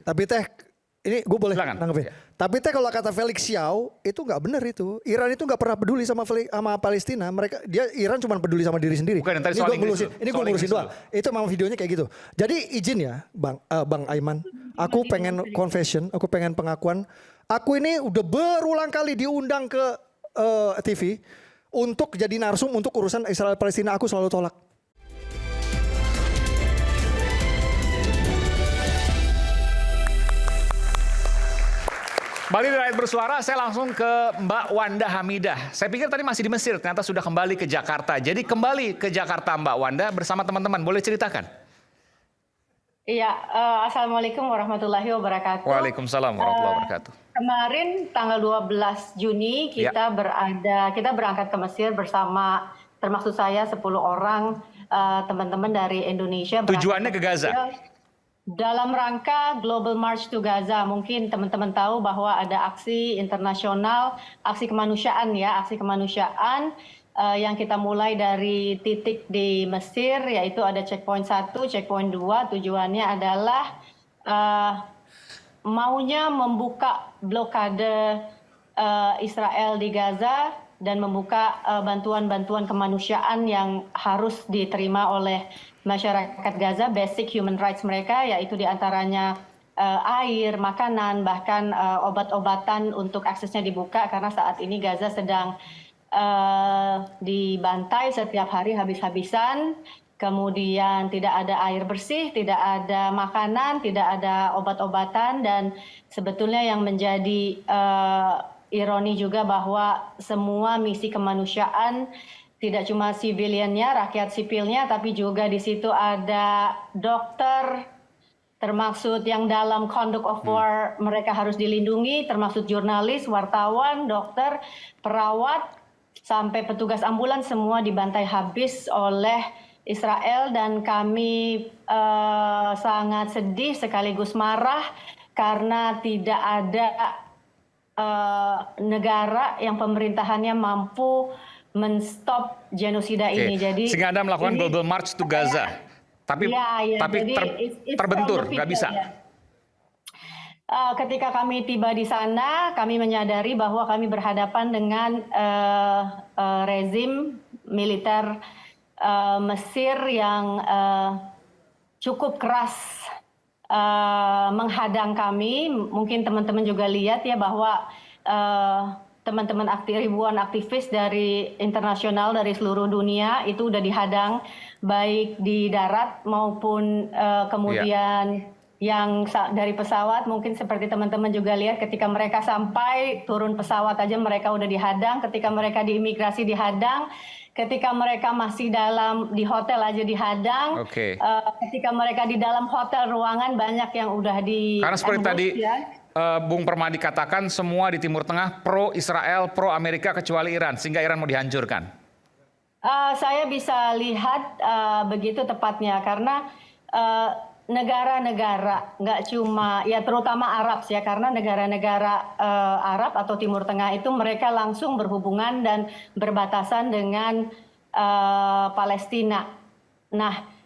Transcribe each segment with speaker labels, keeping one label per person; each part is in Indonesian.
Speaker 1: Tapi teh, ini gue boleh
Speaker 2: Silakan.
Speaker 1: nanggepin.
Speaker 2: Ya.
Speaker 1: Tapi teh kalau kata Felix Xiao itu nggak benar itu. Iran itu nggak pernah peduli sama Palestina. Iran cuma peduli sama diri sendiri.
Speaker 2: Bukan, yang tadi
Speaker 1: Ini
Speaker 2: soal
Speaker 1: gue
Speaker 2: Inggris
Speaker 1: ngurusin,
Speaker 2: dulu.
Speaker 1: ini gue
Speaker 2: Soal
Speaker 1: ngurusin
Speaker 2: Inggris
Speaker 1: doang. Itu memang videonya kayak gitu. Jadi izin ya, Bang Aiman. Aku pengen confession, aku pengen pengakuan. Aku ini udah berulang kali diundang ke TV untuk jadi narsum untuk urusan Israel Palestina. Aku selalu tolak.
Speaker 2: Balik dari Rakyat Bersuara, saya langsung ke Mbak Wanda Hamidah. Saya pikir tadi masih di Mesir, ternyata sudah kembali ke Jakarta. Jadi kembali ke Jakarta Mbak Wanda bersama teman-teman, boleh ceritakan?
Speaker 3: Iya, Assalamualaikum warahmatullahi wabarakatuh.
Speaker 2: Waalaikumsalam warahmatullahi wabarakatuh.
Speaker 3: Kemarin tanggal 12 Juni kita berangkat ke Mesir bersama, termasuk saya 10 orang teman-teman dari Indonesia.
Speaker 2: Tujuannya ke Gaza?
Speaker 3: Dalam rangka Global March to Gaza. Mungkin teman-teman tahu bahwa ada aksi internasional, aksi kemanusiaan yang kita mulai dari titik di Mesir, yaitu ada checkpoint 1, checkpoint 2. Tujuannya adalah maunya membuka blokade Israel di Gaza dan membuka bantuan-bantuan kemanusiaan yang harus diterima oleh masyarakat Gaza, basic human rights mereka, yaitu diantaranya air, makanan, bahkan obat-obatan untuk aksesnya dibuka, karena saat ini Gaza sedang dibantai setiap hari habis-habisan. Kemudian tidak ada air bersih, tidak ada makanan, tidak ada obat-obatan, dan sebetulnya yang menjadi ironi juga bahwa semua misi kemanusiaan, tidak cuma civiliannya, rakyat sipilnya, tapi juga di situ ada dokter, termasuk yang dalam conduct of war mereka harus dilindungi, termasuk jurnalis, wartawan, dokter, perawat, sampai petugas ambulans, semua dibantai habis oleh Israel. Dan kami sangat sedih sekaligus marah karena tidak ada negara yang pemerintahannya mampu men-stop genosida ini. Jadi
Speaker 2: sehingga Anda melakukan Global March to Gaza. Tapi terbentur, nggak bisa.
Speaker 3: Ya. Ketika kami tiba di sana, kami menyadari bahwa kami berhadapan dengan rezim militer Mesir yang cukup keras menghadang kami. Mungkin teman-teman juga lihat ya bahwa teman-teman ribuan aktivis dari internasional dari seluruh dunia itu udah dihadang baik di darat maupun kemudian yang dari pesawat. Mungkin seperti teman-teman juga lihat ketika mereka sampai turun pesawat aja mereka udah dihadang, ketika mereka di imigrasi dihadang, ketika mereka masih di hotel aja dihadang, ketika mereka di dalam hotel ruangan banyak yang udah di
Speaker 2: karena seperti tadi Bung Permadi katakan, semua di Timur Tengah pro Israel, pro Amerika kecuali Iran, sehingga Iran mau dihancurkan.
Speaker 3: Saya bisa lihat begitu tepatnya, karena negara-negara, nggak cuma, ya terutama Arab ya, karena negara-negara Arab atau Timur Tengah itu mereka langsung berhubungan dan berbatasan dengan Palestina. Nah,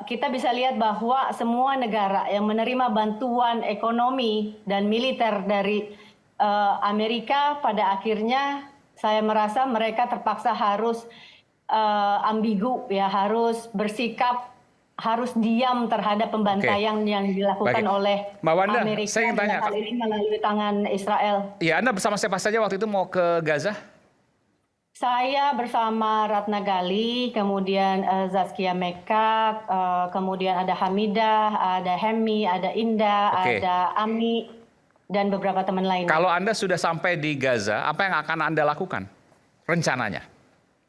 Speaker 3: kita bisa lihat bahwa semua negara yang menerima bantuan ekonomi dan militer dari Amerika pada akhirnya saya merasa mereka terpaksa harus ambigu ya, harus bersikap, harus diam terhadap pembantaian yang dilakukan oleh
Speaker 2: Mbak Wanda,
Speaker 3: Amerika.
Speaker 2: saya ingin tanya,
Speaker 3: hal ini melalui tangan Israel.
Speaker 2: Iya, Anda bersama siapa saja waktu itu mau ke Gaza?
Speaker 3: Saya bersama Ratna Gali, kemudian Zaskia Mekak, kemudian ada Hamidah, ada Hemi, ada Indah, ada Ami, dan beberapa teman lain.
Speaker 2: Kalau Anda sudah sampai di Gaza, apa yang akan Anda lakukan rencananya?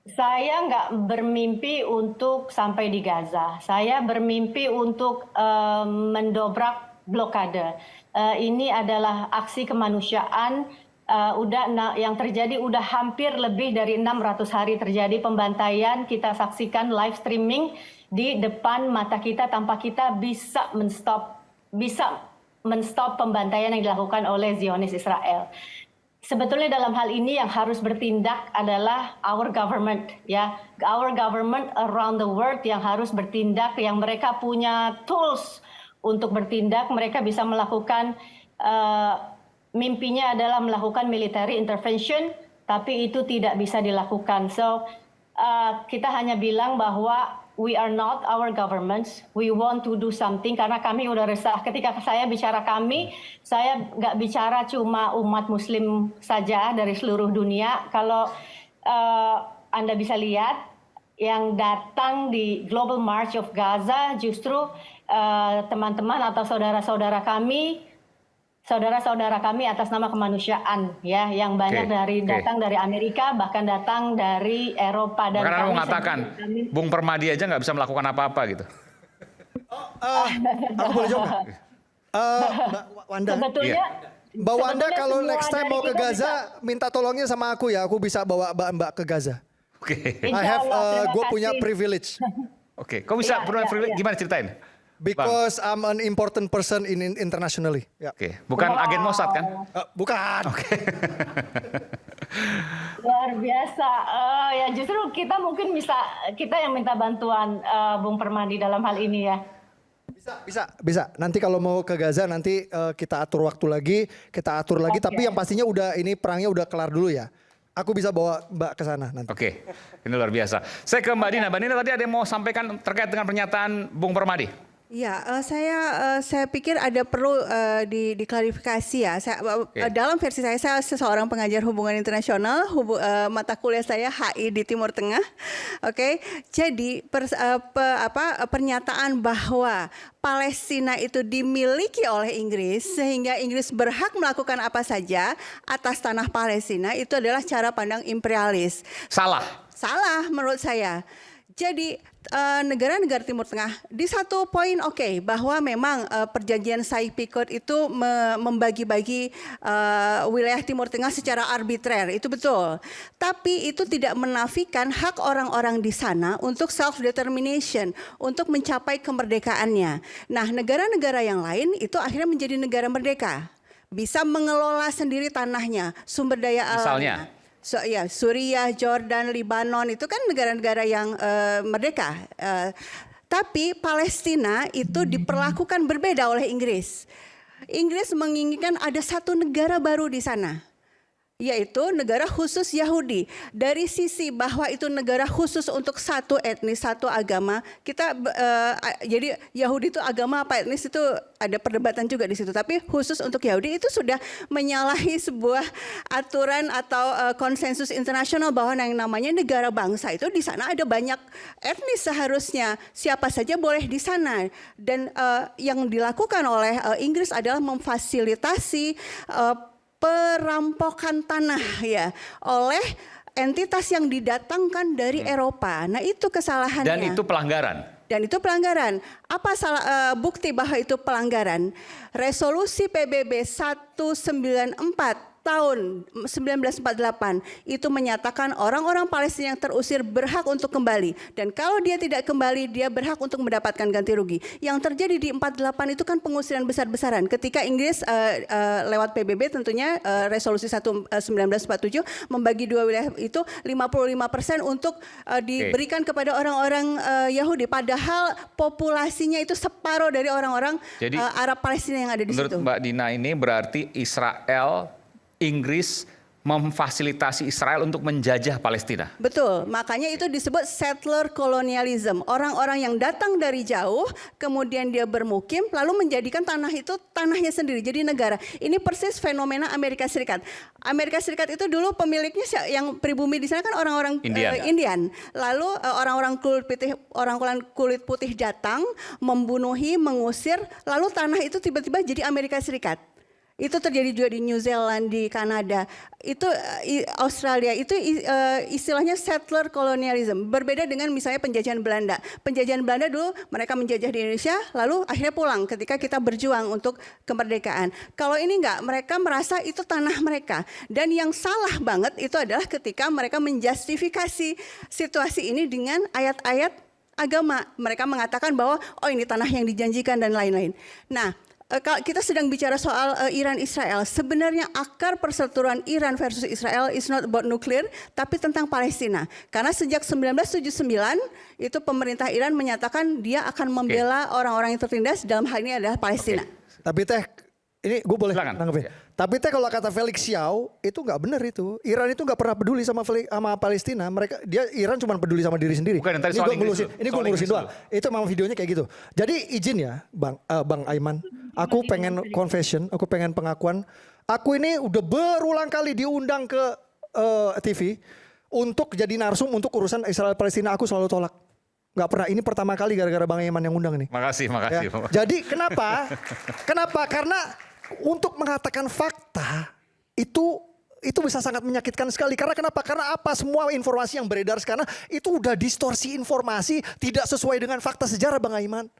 Speaker 3: Saya nggak bermimpi untuk sampai di Gaza. Saya bermimpi untuk mendobrak blokade. Ini adalah aksi kemanusiaan. Yang terjadi udah hampir lebih dari 600 hari terjadi pembantaian. Kita saksikan live streaming di depan mata kita tanpa kita bisa menstop pembantaian yang dilakukan oleh Zionis Israel. Sebetulnya dalam hal ini yang harus bertindak adalah our government, ya, our government around the world yang harus bertindak, yang mereka punya tools untuk bertindak, mereka bisa melakukan mimpinya adalah melakukan military intervention, tapi itu tidak bisa dilakukan. So kita hanya bilang bahwa we are not our governments, we want to do something karena kami udah resah. Ketika saya bicara kami, saya nggak bicara cuma umat Muslim saja dari seluruh dunia. Kalau Anda bisa lihat yang datang di Global March of Gaza justru teman-teman atau saudara-saudara kami atas nama kemanusiaan ya, yang banyak datang dari Amerika, bahkan datang dari Eropa. Dan
Speaker 2: karena mengatakan Bung Permadi aja nggak bisa melakukan apa-apa gitu.
Speaker 1: Aku boleh jawab nggak? Mbak Wanda.
Speaker 3: Sebetulnya
Speaker 1: Mbak Wanda kalau
Speaker 3: semua
Speaker 1: next time
Speaker 3: dari
Speaker 1: mau ke
Speaker 3: kita
Speaker 1: Gaza, minta tolongnya sama aku ya. Aku bisa bawa Mbak ke Gaza.
Speaker 2: Oke.
Speaker 1: I
Speaker 3: Insya
Speaker 1: have,
Speaker 3: Allah, terima
Speaker 1: gue punya
Speaker 3: kasih.
Speaker 1: privilege.
Speaker 2: Oke. Kok bisa
Speaker 3: Iya.
Speaker 2: gimana ceritain?
Speaker 1: Because I'm an important person internationally. Ya.
Speaker 2: Oke. Bukan agen Mossad kan?
Speaker 1: Bukan.
Speaker 3: Luar biasa. Ya justru kita mungkin kita yang minta bantuan Bung Permadi dalam hal ini ya.
Speaker 1: Bisa. Nanti kalau mau ke Gaza nanti kita atur waktu lagi, kita atur lagi.
Speaker 3: Oke.
Speaker 1: Tapi yang pastinya ini perangnya udah kelar dulu ya. Aku bisa bawa Mbak ke sana nanti.
Speaker 2: Oke. Ini luar biasa. Saya ke Mbak Dina. Mbak Dina tadi ada yang mau sampaikan terkait dengan pernyataan Bung Permadi.
Speaker 4: Ya, saya pikir ada perlu diklarifikasi ya. Dalam versi saya seseorang pengajar hubungan internasional, mata kuliah saya HI di Timur Tengah. Oke, jadi pernyataan bahwa Palestina itu dimiliki oleh Inggris sehingga Inggris berhak melakukan apa saja atas tanah Palestina itu adalah cara pandang imperialis.
Speaker 2: Salah
Speaker 4: Menurut saya. Jadi negara-negara Timur Tengah di satu poin bahwa memang perjanjian Sykes-Picot itu membagi-bagi wilayah Timur Tengah secara arbitrer, itu betul. Tapi itu tidak menafikan hak orang-orang di sana untuk self-determination, untuk mencapai kemerdekaannya. Nah, negara-negara yang lain itu akhirnya menjadi negara merdeka, bisa mengelola sendiri tanahnya, sumber daya alamnya.
Speaker 2: Misalnya?
Speaker 4: Suriah, Jordan, Libanon itu kan negara-negara yang merdeka. Tapi Palestina itu diperlakukan berbeda oleh Inggris. Inggris menginginkan ada satu negara baru di sana, yaitu negara khusus Yahudi. Dari sisi bahwa itu negara khusus untuk satu etnis, satu agama, jadi Yahudi itu agama apa etnis itu ada perdebatan juga di situ. Tapi khusus untuk Yahudi itu sudah menyalahi sebuah aturan atau konsensus internasional bahwa yang namanya negara bangsa itu di sana ada banyak etnis seharusnya. Siapa saja boleh di sana. Dan yang dilakukan oleh Inggris adalah memfasilitasi perampokan tanah ya oleh entitas yang didatangkan dari Eropa. Nah, itu kesalahannya.
Speaker 2: Dan itu pelanggaran. Apa bukti bahwa itu pelanggaran? Resolusi PBB 194 tahun 1948 itu menyatakan orang-orang Palestina yang terusir berhak untuk kembali, dan kalau dia tidak kembali dia berhak untuk mendapatkan ganti rugi. Yang terjadi di 48 itu kan pengusiran besar-besaran ketika Inggris lewat PBB tentunya resolusi 1947 membagi dua wilayah itu 55% untuk diberikan kepada orang-orang Yahudi, padahal populasinya itu separuh dari orang-orang Arab Palestina yang ada di situ. Menurut Mbak Dina ini berarti Inggris memfasilitasi Israel untuk menjajah Palestina.
Speaker 4: Betul, makanya itu disebut settler colonialism. Orang-orang yang datang dari jauh, kemudian dia bermukim, lalu menjadikan tanah itu tanahnya sendiri, jadi negara. Ini persis fenomena Amerika Serikat. Amerika Serikat itu dulu pemiliknya yang pribumi di sana kan orang-orang Indian. Lalu orang-orang kulit putih datang, membunuhi, mengusir, lalu tanah itu tiba-tiba jadi Amerika Serikat. Itu terjadi juga di New Zealand, di Kanada, itu Australia, itu istilahnya settler colonialism. Berbeda dengan misalnya penjajahan Belanda. Penjajahan Belanda dulu mereka menjajah di Indonesia, lalu akhirnya pulang ketika kita berjuang untuk kemerdekaan. Kalau ini enggak, mereka merasa itu tanah mereka. Dan yang salah banget itu adalah ketika mereka menjustifikasi situasi ini dengan ayat-ayat agama. Mereka mengatakan bahwa ini tanah yang dijanjikan dan lain-lain. Nah,
Speaker 2: Kalau kita sedang bicara soal Iran Israel, sebenarnya akar perseteruan Iran versus Israel is not about nuclear, tapi tentang Palestina. Karena sejak 1979 itu pemerintah Iran menyatakan dia akan membela orang-orang yang tertindas, dalam hal ini adalah Palestina.
Speaker 1: Tapi teh, ini gue boleh
Speaker 5: Silakan.
Speaker 1: nanggepin.
Speaker 5: Ya.
Speaker 1: Tapi teh kalau kata Felix Xiao itu nggak benar itu. Iran itu nggak pernah peduli sama Palestina. Iran cuma peduli sama diri sendiri.
Speaker 5: Bukan, yang tadi
Speaker 1: Ini
Speaker 5: soal
Speaker 1: gue ngurusin,
Speaker 5: Inggris
Speaker 1: ini gue
Speaker 5: soal
Speaker 1: ngurusin
Speaker 5: Inggris
Speaker 1: doang. Itu memang videonya kayak gitu. Jadi izin ya, Bang Aiman. Aku pengen confession, aku pengen pengakuan. Aku ini udah berulang kali diundang ke TV untuk jadi narsum untuk urusan Israel Palestina. Aku selalu tolak. Nggak pernah. Ini pertama kali gara-gara Bang Aiman yang undang nih.
Speaker 5: Makasih.
Speaker 1: Ya. Jadi kenapa? Kenapa? Karena untuk mengatakan fakta itu bisa sangat menyakitkan sekali. Karena kenapa? Karena apa? Semua informasi yang beredar sekarang itu udah distorsi informasi, tidak sesuai dengan fakta sejarah, Bang Aiman.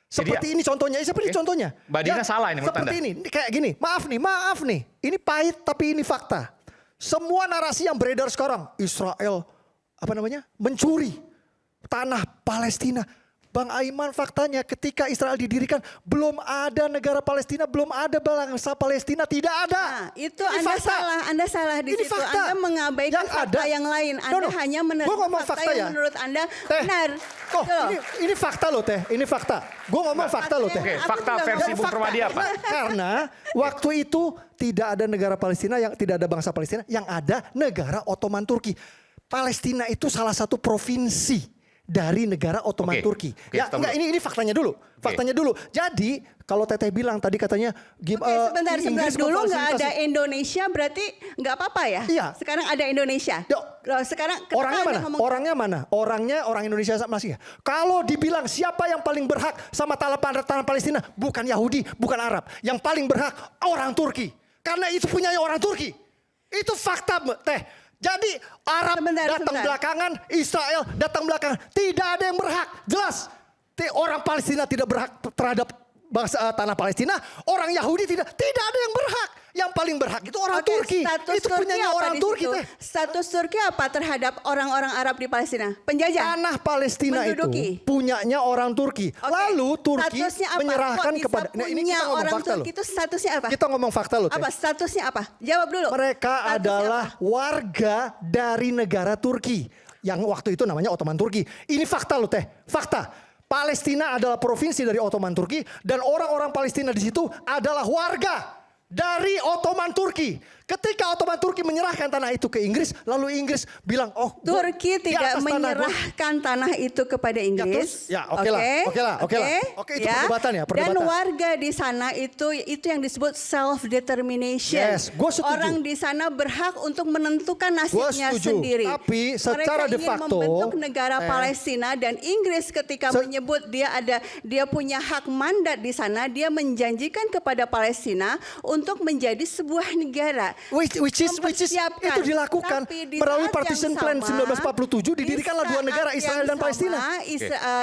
Speaker 1: Seperti ini contohnya. Seperti contohnya.
Speaker 5: Mbak Dina salah ini menurut
Speaker 1: Seperti
Speaker 5: Anda.
Speaker 1: ini. Kayak gini. Maaf nih. Ini pahit tapi ini fakta. Semua narasi yang beredar sekarang, Israel mencuri tanah Palestina. Bang Aiman, faktanya ketika Israel didirikan belum ada negara Palestina, belum ada bangsa Palestina, tidak ada.
Speaker 2: Nah, itu
Speaker 1: Ini
Speaker 2: Anda
Speaker 1: fakta.
Speaker 2: salah. Anda salah di
Speaker 1: Ini
Speaker 2: situ.
Speaker 1: fakta.
Speaker 2: Anda mengabaikan
Speaker 1: Yang
Speaker 2: fakta
Speaker 1: ada-
Speaker 2: yang lain.
Speaker 1: No,
Speaker 2: Anda
Speaker 1: no.
Speaker 2: hanya
Speaker 1: Gua
Speaker 2: menerima
Speaker 1: ngomong
Speaker 2: fakta
Speaker 1: fakta
Speaker 2: yang
Speaker 1: ya.
Speaker 2: menurut Anda
Speaker 1: Teh.
Speaker 2: benar.
Speaker 1: Oh,
Speaker 2: Gitu loh.
Speaker 1: ini fakta loh Teh, ini fakta. Gue ngomong fakta loh Teh.
Speaker 5: Oke,
Speaker 2: Aku
Speaker 5: fakta
Speaker 2: juga
Speaker 5: versi
Speaker 2: ngomong
Speaker 5: Bung
Speaker 2: fakta.
Speaker 5: Permadi apa?
Speaker 1: Karena waktu itu tidak ada negara Palestina, yang tidak ada bangsa Palestina, yang ada negara Ottoman Turki. Palestina itu salah satu provinsi dari negara Ottoman
Speaker 5: Oke.
Speaker 1: Turki.
Speaker 5: Oke,
Speaker 1: Ya
Speaker 5: stop
Speaker 1: enggak, ini faktanya dulu. Faktanya dulu. Jadi kalau Teteh bilang tadi katanya
Speaker 2: Oke, sebentar
Speaker 1: Inggris
Speaker 2: dulu nggak ada
Speaker 1: memfasilitasi.
Speaker 2: Indonesia, berarti nggak apa-apa ya?
Speaker 1: Iya.
Speaker 2: Sekarang ada Indonesia.
Speaker 1: Yo.
Speaker 2: Loh, sekarang kenapa
Speaker 1: Orangnya
Speaker 2: Anda
Speaker 1: mana?
Speaker 2: ngomong-
Speaker 1: Orangnya mana? Orangnya orang Indonesia masih ya. Kalau dibilang siapa yang paling berhak sama tanah Palestina, bukan Yahudi, bukan Arab. Yang paling berhak orang Turki. Karena itu punyanya orang Turki. Itu fakta, Teh. Jadi Arab datang belakangan, Israel datang belakangan. Tidak ada yang berhak. Jelas. Orang Palestina tidak berhak terhadap bangsa tanah Palestina. Orang Yahudi tidak ada yang berhak. Yang paling berhak itu orang
Speaker 2: Oke,
Speaker 1: Turki.
Speaker 2: status
Speaker 1: Itu
Speaker 2: Turki
Speaker 1: punyanya
Speaker 2: apa
Speaker 1: orang
Speaker 2: di
Speaker 1: Turki,
Speaker 2: situ?
Speaker 1: Teh.
Speaker 2: Status Turki apa terhadap orang-orang Arab di Palestina? Penjajah.
Speaker 1: Tanah Palestina
Speaker 2: Menduduki.
Speaker 1: itu punyanya orang Turki.
Speaker 2: Oke,
Speaker 1: Lalu Turki
Speaker 2: statusnya apa?
Speaker 1: menyerahkan
Speaker 2: Kok bisa
Speaker 1: kepada. Nah, ini
Speaker 2: punya
Speaker 1: kita ngomong
Speaker 2: orang
Speaker 1: fakta loh.
Speaker 2: Turki itu statusnya apa?
Speaker 1: Kita ngomong fakta loh, Teh.
Speaker 2: Apa statusnya apa? Jawab dulu.
Speaker 1: Mereka
Speaker 2: Statusnya
Speaker 1: adalah
Speaker 2: apa?
Speaker 1: warga dari negara Turki. Yang waktu itu namanya Ottoman Turki. Ini fakta loh, Teh. Fakta. Palestina adalah provinsi dari Ottoman Turki. Dan orang-orang Palestina di situ adalah warga dari Ottoman Turki. Ketika Ottoman Turki menyerahkan tanah itu ke Inggris, lalu Inggris bilang, oh, gua
Speaker 2: Turki
Speaker 1: di
Speaker 2: tidak
Speaker 1: atas tanah gua.
Speaker 2: menyerahkan tanah itu kepada Inggris.
Speaker 1: Ya, oke lah. Oke, itu perdebatan ya,
Speaker 2: Dan
Speaker 1: perdebatan.
Speaker 2: warga di sana itu yang disebut self determination.
Speaker 1: Yes, gua setuju.
Speaker 2: Orang di sana berhak untuk menentukan
Speaker 1: Gua
Speaker 2: nasibnya
Speaker 1: setuju.
Speaker 2: sendiri.
Speaker 1: Tapi secara
Speaker 2: Mereka
Speaker 1: de
Speaker 2: ingin
Speaker 1: facto,
Speaker 2: membentuk negara Palestina, dan Inggris ketika menyebut dia punya hak mandat di sana, dia menjanjikan kepada Palestina untuk menjadi sebuah negara.
Speaker 1: Which is
Speaker 2: Mempersiapkan.
Speaker 1: itu dilakukan
Speaker 2: Tapi di
Speaker 1: melalui
Speaker 2: saat
Speaker 1: Partition
Speaker 2: yang
Speaker 1: Plan
Speaker 2: sama,
Speaker 1: 1947 didirikanlah dua negara Israel dan Palestina.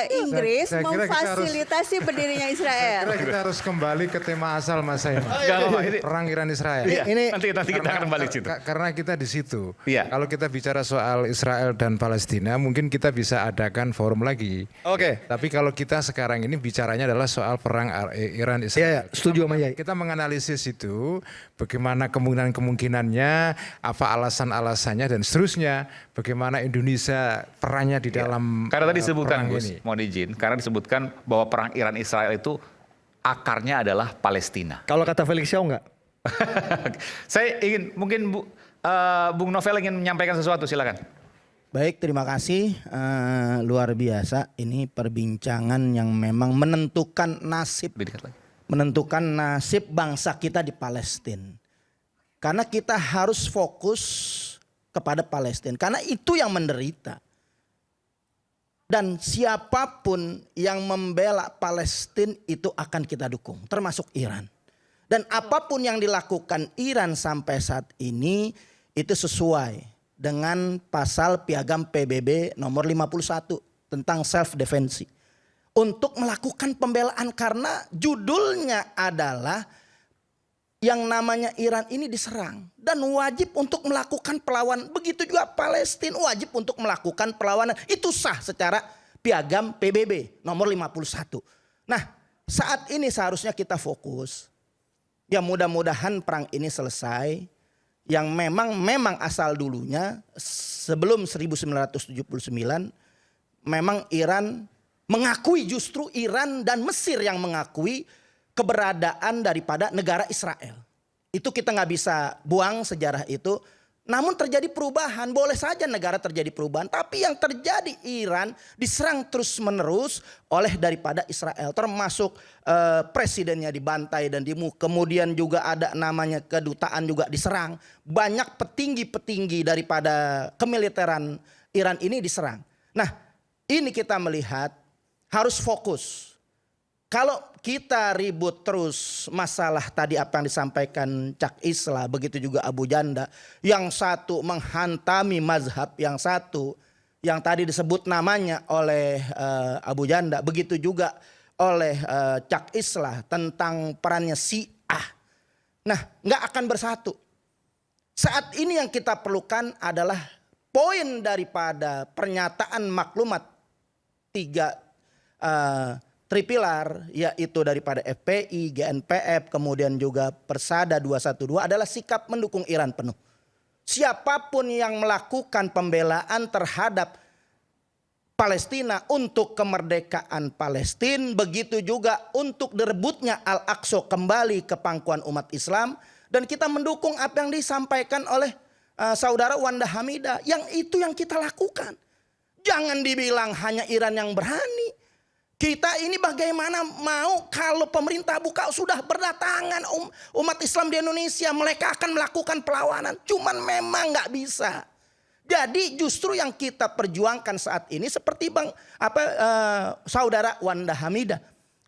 Speaker 2: Inggris
Speaker 6: Saya kira kita harus-
Speaker 2: memfasilitasi berdirinya Israel.
Speaker 6: Kira kita harus kembali ke tema asal Mas Aiman.
Speaker 5: Enggak apa-apa, ini-
Speaker 6: Perang Iran Israel.
Speaker 5: Iya,
Speaker 1: Ini-
Speaker 5: nanti kita akan balik situ.
Speaker 6: Karena kita di situ.
Speaker 5: Iya.
Speaker 6: Kalau kita bicara soal Israel dan Palestina, mungkin kita bisa adakan forum lagi.
Speaker 1: Oke.
Speaker 6: Tapi kalau kita sekarang ini bicaranya adalah soal perang Iran Israel.
Speaker 1: Iya, setuju sama Yai.
Speaker 6: Kita menganalisis itu, bagaimana kemungkinan-kemungkinannya, apa alasan-alasannya dan seterusnya, bagaimana Indonesia perannya di dalam
Speaker 5: Karena tadi disebutkan,
Speaker 6: perang
Speaker 5: Gus,
Speaker 6: ini.
Speaker 5: mohon izin, karena disebutkan bahwa perang Iran Israel itu akarnya adalah Palestina.
Speaker 1: Kalau kata Felix Xiao enggak?
Speaker 5: Saya ingin, mungkin Bung Novel ingin menyampaikan sesuatu, silakan.
Speaker 7: Baik, terima kasih. Luar biasa. Ini perbincangan yang memang menentukan nasib bangsa kita di Palestina. Karena kita harus fokus kepada Palestina. Karena itu yang menderita. Dan siapapun yang membela Palestina itu akan kita dukung. Termasuk Iran. Dan apapun yang dilakukan Iran sampai saat ini itu sesuai dengan pasal piagam PBB nomor 51 tentang self defense. Untuk melakukan pembelaan karena judulnya adalah yang namanya Iran ini diserang dan wajib untuk melakukan perlawanan. Begitu juga Palestina wajib untuk melakukan perlawanan. Itu sah secara piagam PBB nomor 51. Nah, saat ini seharusnya kita fokus. Ya mudah-mudahan perang ini selesai. Yang memang asal dulunya sebelum 1979 memang Iran mengakui, justru Iran dan Mesir yang mengakui keberadaan daripada negara Israel. Itu kita nggak bisa buang sejarah itu. Namun terjadi perubahan, boleh saja negara terjadi perubahan. Tapi yang terjadi Iran diserang terus menerus oleh daripada Israel. Termasuk presidennya dibantai dan kemudian juga ada namanya kedutaan juga diserang. Banyak petinggi-petinggi daripada kemiliteran Iran ini diserang. Nah ini kita melihat harus fokus. Kalau kita ribut terus masalah tadi apa yang disampaikan Cak Islah, begitu juga Abu Janda. Yang satu menghantami mazhab, yang satu yang tadi disebut namanya oleh Abu Janda. Begitu juga oleh Cak Islah tentang perannya Syiah. Nah nggak akan bersatu. Saat ini yang kita perlukan adalah poin daripada pernyataan maklumat 3 Tripilar, yaitu daripada FPI, GNPF, kemudian juga Persada 212 adalah sikap mendukung Iran penuh. Siapapun yang melakukan pembelaan terhadap Palestina untuk kemerdekaan Palestina, begitu juga untuk direbutnya Al-Aqsa kembali ke pangkuan umat Islam, dan kita mendukung apa yang disampaikan oleh saudara Wanda Hamidah, yang itu yang kita lakukan. Jangan dibilang hanya Iran yang berani. Kita ini bagaimana mau kalau pemerintah buka sudah berdatangan umat Islam di Indonesia, mereka akan melakukan perlawanan. Cuman memang nggak bisa. Jadi justru yang kita perjuangkan saat ini seperti saudara Wanda Hamidah.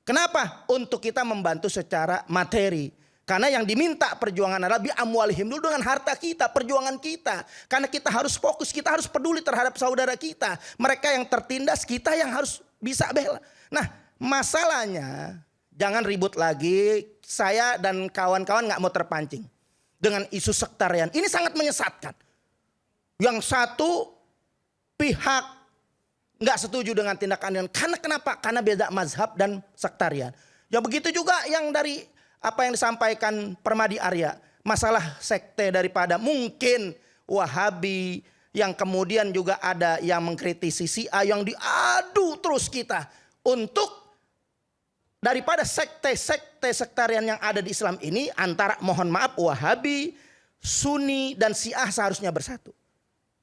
Speaker 7: Kenapa? Untuk kita membantu secara materi. Karena yang diminta perjuangan adalah bi amwalihim, dulu dengan harta kita, perjuangan kita. Karena kita harus fokus, kita harus peduli terhadap saudara kita. Mereka yang tertindas, kita yang harus bisa bela. Nah masalahnya jangan ribut lagi. Saya dan kawan-kawan gak mau terpancing dengan isu sektarian. Ini sangat menyesatkan. Yang satu pihak gak setuju dengan tindakan. Karena kenapa? Karena beda mazhab dan sektarian. Ya begitu juga yang dari apa yang disampaikan Permadi Arya. Masalah sekte daripada mungkin Wahabi. Yang kemudian juga ada yang mengkritisi Syiah, yang diadu terus kita. Untuk daripada sekte-sekte sektarian yang ada di Islam ini, antara mohon maaf Wahabi, Sunni dan Syiah seharusnya bersatu.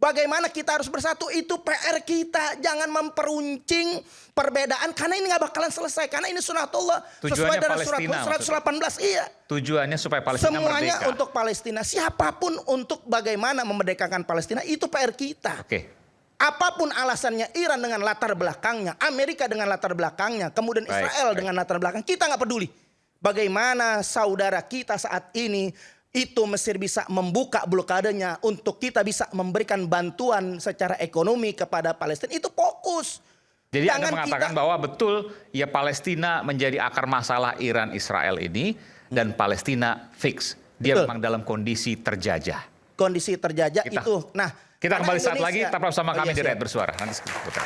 Speaker 7: Bagaimana kita harus bersatu itu PR kita. Jangan memperuncing perbedaan karena ini nggak bakalan selesai. Karena ini sunatullah sesuai dengan surat 118. Iya.
Speaker 5: Tujuannya supaya Palestina
Speaker 7: semuanya
Speaker 5: merdeka.
Speaker 7: Untuk Palestina. Siapapun untuk bagaimana memerdekakan Palestina itu PR kita.
Speaker 5: Oke.
Speaker 7: Apapun alasannya, Iran dengan latar belakangnya, Amerika dengan latar belakangnya, kemudian Israel dengan latar belakang, kita nggak peduli. Bagaimana saudara kita saat ini itu Mesir bisa membuka blokadenya untuk kita bisa memberikan bantuan secara ekonomi kepada Palestina, itu fokus.
Speaker 5: Jadi Anda mengatakan bahwa betul ya Palestina menjadi akar masalah Iran Israel ini dan Palestina fix. Dia
Speaker 7: Betul.
Speaker 5: memang dalam kondisi terjajah.
Speaker 7: Kondisi terjajah itu. Nah,
Speaker 5: Kita kembali saat
Speaker 7: Indonesia,
Speaker 5: lagi, tetap bersama kami
Speaker 7: iya,
Speaker 5: di
Speaker 7: siap.
Speaker 5: Rakyat Bersuara. Nanti sebentar.